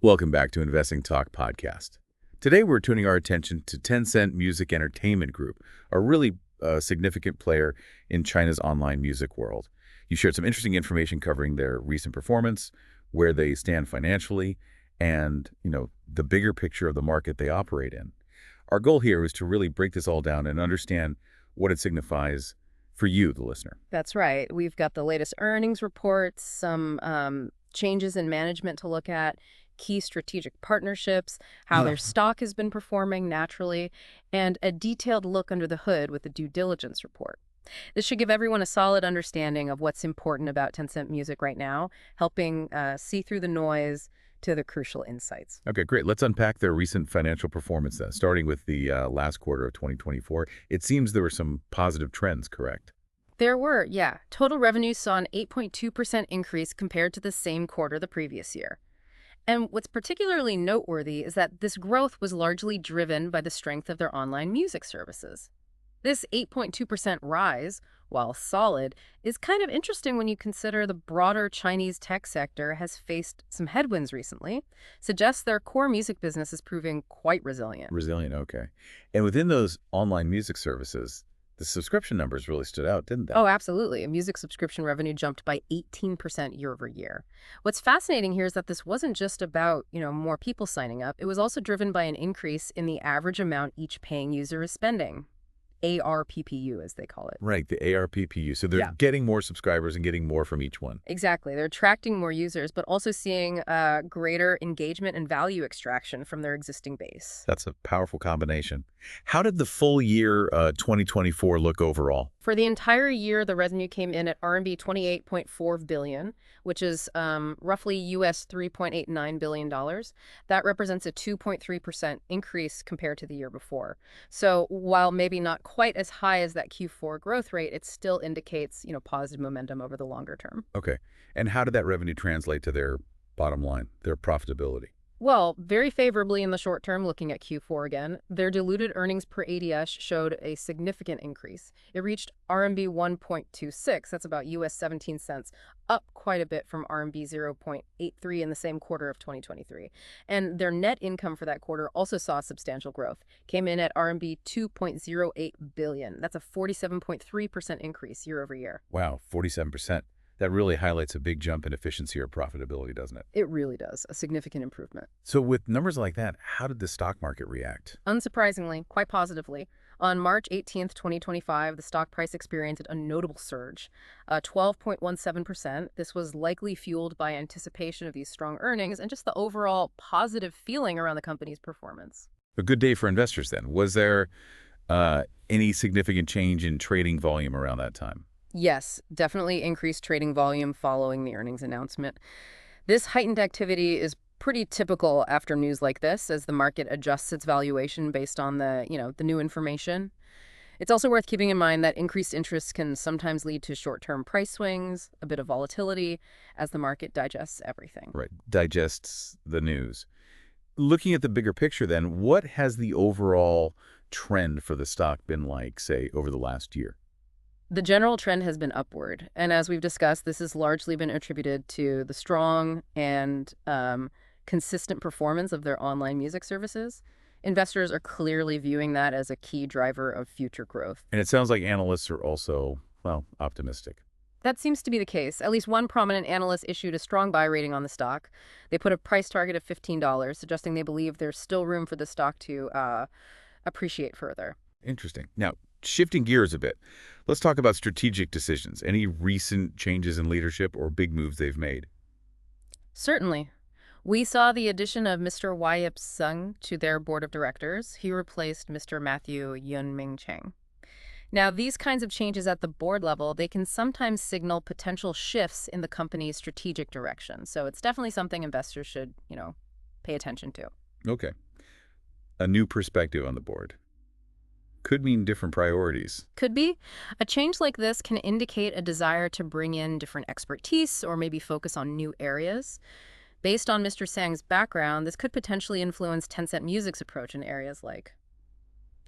Welcome back to Investing Talk podcast. Today we're tuning our attention to Tencent Music Entertainment Group, a really significant player in China's online music world. You shared some interesting information covering their recent performance, where they stand financially, and the bigger picture of the market they operate in. Our goal here is to really break this all down and understand what it signifies for you, the listener. That's right. We've got the latest earnings reports, some changes in management to look at, key strategic partnerships, how their stock has been performing naturally, and a detailed look under the hood with the due diligence report. This should give everyone a solid understanding of what's important about Tencent Music right now, helping see through the noise to the crucial insights. Okay, great. Let's unpack their recent financial performance then, starting with the last quarter of 2024. It seems there were some positive trends, correct? There were, yeah. Total revenues saw an 8.2% increase compared to the same quarter the previous year. And what's particularly noteworthy is that this growth was largely driven by the strength of their online music services. This 8.2% rise, while solid, is kind of interesting when you consider the broader Chinese tech sector has faced some headwinds recently, suggests their core music business is proving quite resilient. Resilient, okay. And within those online music services, the subscription numbers really stood out, didn't they? Oh, absolutely. Music subscription revenue jumped by 18% year over year. What's fascinating here is that this wasn't just about, more people signing up. It was also driven by an increase in the average amount each paying user is spending. ARPPU, as they call it. Right, the ARPPU. So they're getting more subscribers and getting more from each one. Exactly. They're attracting more users, but also seeing greater engagement and value extraction from their existing base. That's a powerful combination. How did the full year 2024 look overall? For the entire year, the revenue came in at RMB 28.4 billion, which is roughly US $3.89 billion. That represents a 2.3% increase compared to the year before. So while maybe not quite as high as that Q4 growth rate, it still indicates, positive momentum over the longer term. Okay. And how did that revenue translate to their bottom line, their profitability? Well, very favorably in the short term, looking at Q4 again, their diluted earnings per ADS showed a significant increase. It reached RMB 1.26, that's about US 17 cents, up quite a bit from RMB 0.83 in the same quarter of 2023. And their net income for that quarter also saw substantial growth, came in at RMB 2.08 billion. That's a 47.3% increase year over year. Wow, 47%. That really highlights a big jump in efficiency or profitability, doesn't it? It really does. A significant improvement. So with numbers like that, how did the stock market react? Unsurprisingly, quite positively. On March 18th, 2025, the stock price experienced a notable surge, 12.17%. This was likely fueled by anticipation of these strong earnings and just the overall positive feeling around the company's performance. A good day for investors then. Was there any significant change in trading volume around that time? Yes, definitely increased trading volume following the earnings announcement. This heightened activity is pretty typical after news like this, as the market adjusts its valuation based on the new information. It's also worth keeping in mind that increased interest can sometimes lead to short-term price swings, a bit of volatility, as the market digests everything. Right, digests the news. Looking at the bigger picture then, what has the overall trend for the stock been like, say, over the last year? The general trend has been upward, and as we've discussed, this has largely been attributed to the strong and consistent performance of their online music services. Investors are clearly viewing that as a key driver of future growth. And it sounds like analysts are also, optimistic. That seems to be the case. At least one prominent analyst issued a strong buy rating on the stock. They put a price target of $15, suggesting they believe there's still room for the stock to appreciate further. Interesting. Now, shifting gears a bit, let's talk about strategic decisions. Any recent changes in leadership or big moves they've made? Certainly. We saw the addition of Mr. Yip Sung to their board of directors. He replaced Mr. Matthew Yunming Chang. Now, these kinds of changes at the board level, they can sometimes signal potential shifts in the company's strategic direction. So it's definitely something investors should, pay attention to. Okay. A new perspective on the board. Could mean different priorities. Could be. A change like this can indicate a desire to bring in different expertise or maybe focus on new areas. Based on Mr. Sang's background, this could potentially influence Tencent Music's approach in areas like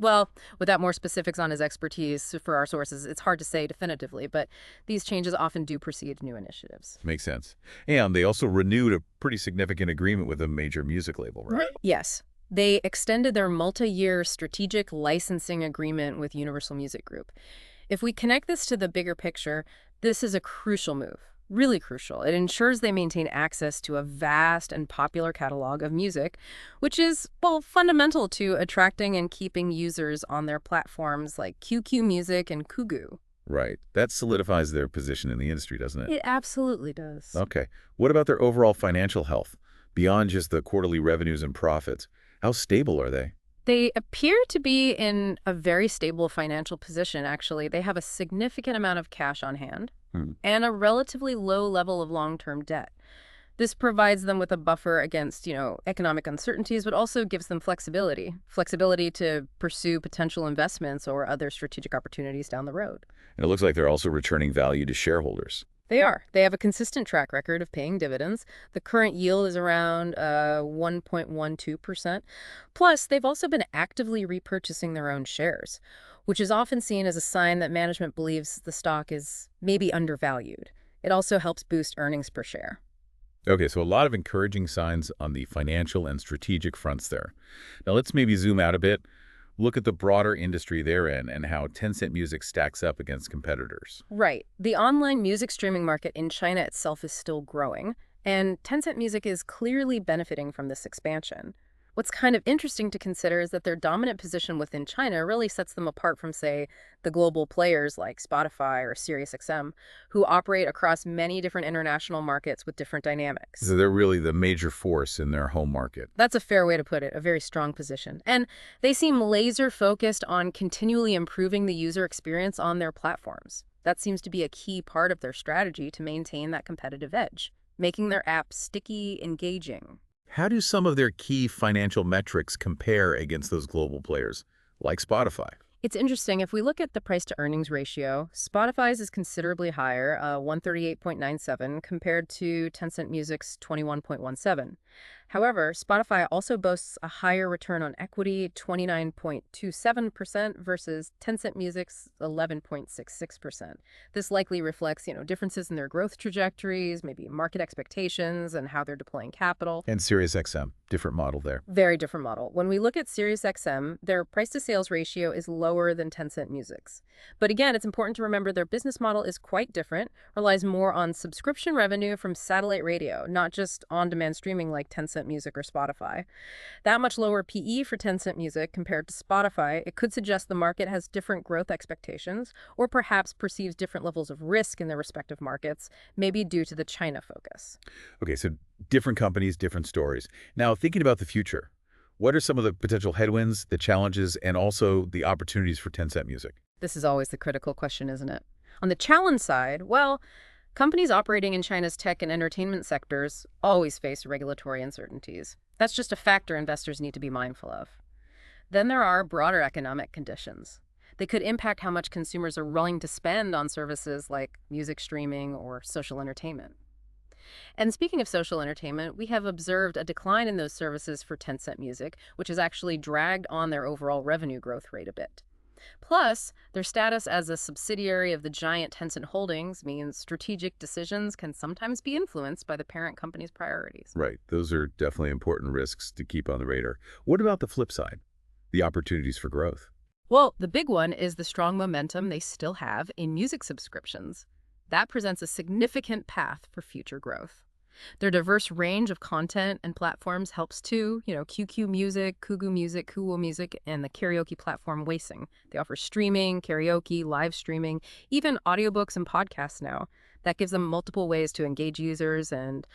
Well, without more specifics on his expertise for our sources, it's hard to say definitively, but these changes often do precede new initiatives. Makes sense. And they also renewed a pretty significant agreement with a major music label, right? Yes. They extended their multi-year strategic licensing agreement with Universal Music Group. If we connect this to the bigger picture, this is a crucial move. Really crucial. It ensures they maintain access to a vast and popular catalog of music, which is, well, fundamental to attracting and keeping users on their platforms like QQ Music and Kugu. Right. That solidifies their position in the industry, doesn't it? It absolutely does. Okay. What about their overall financial health? Beyond just the quarterly revenues and profits, how stable are they? They appear to be in a very stable financial position, actually. They have a significant amount of cash on hand Hmm. and a relatively low level of long-term debt. This provides them with a buffer against, economic uncertainties, but also gives them flexibility. Flexibility to pursue potential investments or other strategic opportunities down the road. And it looks like they're also returning value to shareholders. They are. They have a consistent track record of paying dividends. The current yield is around 1.12%. Plus, they've also been actively repurchasing their own shares, which is often seen as a sign that management believes the stock is maybe undervalued. It also helps boost earnings per share. Okay, so a lot of encouraging signs on the financial and strategic fronts there. Now let's maybe zoom out a bit, look at the broader industry they're in and how Tencent Music stacks up against competitors. Right. The online music streaming market in China itself is still growing, and Tencent Music is clearly benefiting from this expansion. What's kind of interesting to consider is that their dominant position within China really sets them apart from, say, the global players like Spotify or SiriusXM, who operate across many different international markets with different dynamics. So they're really the major force in their home market. That's a fair way to put it, a very strong position. And they seem laser focused on continually improving the user experience on their platforms. That seems to be a key part of their strategy to maintain that competitive edge, making their app sticky, engaging. How do some of their key financial metrics compare against those global players, like Spotify? It's interesting. If we look at the price-to-earnings ratio, Spotify's is considerably higher, 138.97, compared to Tencent Music's 21.17. However, Spotify also boasts a higher return on equity, 29.27% versus Tencent Music's 11.66%. This likely reflects, differences in their growth trajectories, maybe market expectations, and how they're deploying capital. And SiriusXM, different model there. Very different model. When we look at SiriusXM, their price-to-sales ratio is lower than Tencent Music's. But again, it's important to remember their business model is quite different, relies more on subscription revenue from satellite radio, not just on-demand streaming like Tencent Music or Spotify. That much lower PE for Tencent Music compared to Spotify, it could suggest the market has different growth expectations or perhaps perceives different levels of risk in their respective markets, maybe due to the China focus. Okay, so different companies, different stories. Now, thinking about the future, what are some of the potential headwinds, the challenges, and also the opportunities for Tencent Music? This is always the critical question, isn't it? On the challenge side, well, companies operating in China's tech and entertainment sectors always face regulatory uncertainties. That's just a factor investors need to be mindful of. Then there are broader economic conditions. They could impact how much consumers are willing to spend on services like music streaming or social entertainment. And speaking of social entertainment, we have observed a decline in those services for Tencent Music, which has actually dragged on their overall revenue growth rate a bit. Plus, their status as a subsidiary of the giant Tencent Holdings means strategic decisions can sometimes be influenced by the parent company's priorities. Right. Those are definitely important risks to keep on the radar. What about the flip side, the opportunities for growth? Well, the big one is the strong momentum they still have in music subscriptions. That presents a significant path for future growth. Their diverse range of content and platforms helps too. QQ Music, Kugu Music, Kuwo Music, and the karaoke platform Weixin. They offer streaming, karaoke, live streaming, even audiobooks and podcasts now. That gives them multiple ways to engage users and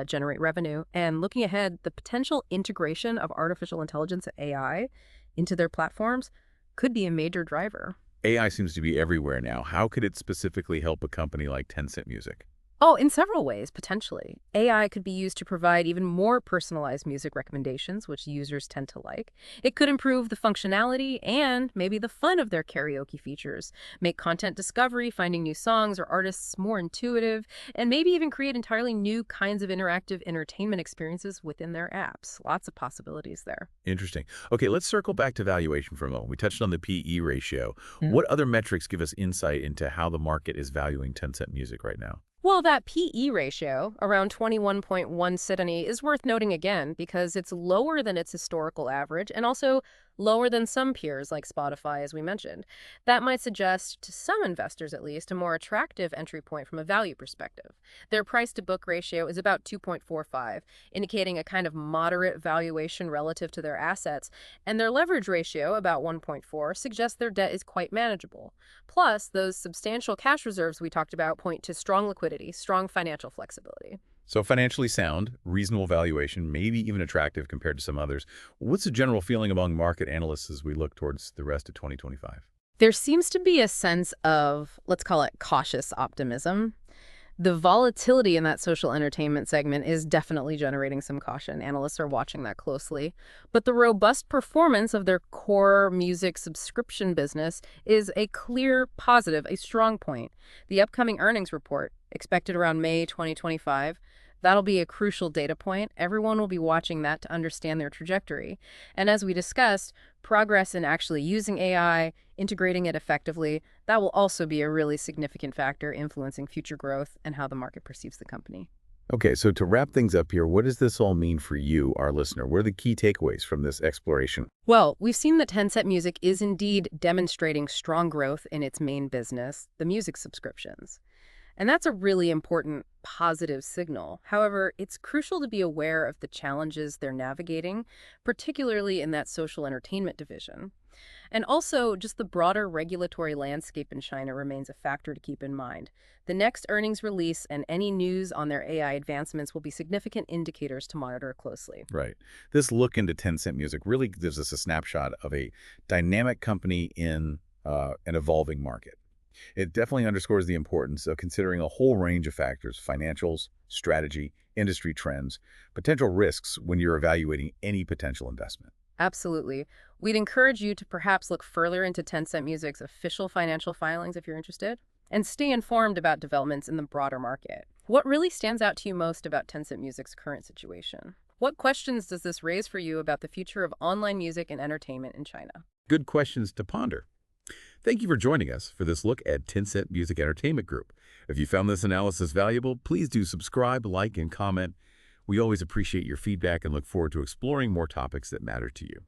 generate revenue. And looking ahead, the potential integration of artificial intelligence and AI into their platforms could be a major driver. AI seems to be everywhere now. How could it specifically help a company like Tencent Music? Oh, in several ways, potentially. AI could be used to provide even more personalized music recommendations, which users tend to like. It could improve the functionality and maybe the fun of their karaoke features, make content discovery, finding new songs or artists more intuitive, and maybe even create entirely new kinds of interactive entertainment experiences within their apps. Lots of possibilities there. Interesting. Okay, let's circle back to valuation for a moment. We touched on the PE ratio. What other metrics give us insight into how the market is valuing Tencent Music right now? Well, that PE ratio, around 21.1 Sydney, is worth noting again because it's lower than its historical average and also lower than some peers like Spotify, as we mentioned. That might suggest, to some investors at least, a more attractive entry point from a value perspective. Their price to book ratio is about 2.45, indicating a kind of moderate valuation relative to their assets, and their leverage ratio, about 1.4, suggests their debt is quite manageable. Plus, those substantial cash reserves we talked about point to strong liquidity, strong financial flexibility. So financially sound, reasonable valuation, maybe even attractive compared to some others. What's the general feeling among market analysts as we look towards the rest of 2025? There seems to be a sense of, let's call it cautious optimism. The volatility in that social entertainment segment is definitely generating some caution. Analysts are watching that closely. But the robust performance of their core music subscription business is a clear positive, a strong point. The upcoming earnings report, expected around May 2025, that'll be a crucial data point. Everyone will be watching that to understand their trajectory. And as we discussed, progress in actually using AI, integrating it effectively, that will also be a really significant factor influencing future growth and how the market perceives the company. Okay, so to wrap things up here, what does this all mean for you, our listener? What are the key takeaways from this exploration? Well, we've seen that Tencent Music is indeed demonstrating strong growth in its main business, the music subscriptions. And that's a really important positive signal. However, it's crucial to be aware of the challenges they're navigating, particularly in that social entertainment division. And also, just the broader regulatory landscape in China remains a factor to keep in mind. The next earnings release and any news on their AI advancements will be significant indicators to monitor closely. Right. This look into Tencent Music really gives us a snapshot of a dynamic company in an evolving market. It definitely underscores the importance of considering a whole range of factors: financials, strategy, industry trends, potential risks when you're evaluating any potential investment. Absolutely. We'd encourage you to perhaps look further into Tencent Music's official financial filings if you're interested, and stay informed about developments in the broader market. What really stands out to you most about Tencent Music's current situation? What questions does this raise for you about the future of online music and entertainment in China? Good questions to ponder. Thank you for joining us for this look at Tencent Music Entertainment Group. If you found this analysis valuable, please do subscribe, like, and comment. We always appreciate your feedback and look forward to exploring more topics that matter to you.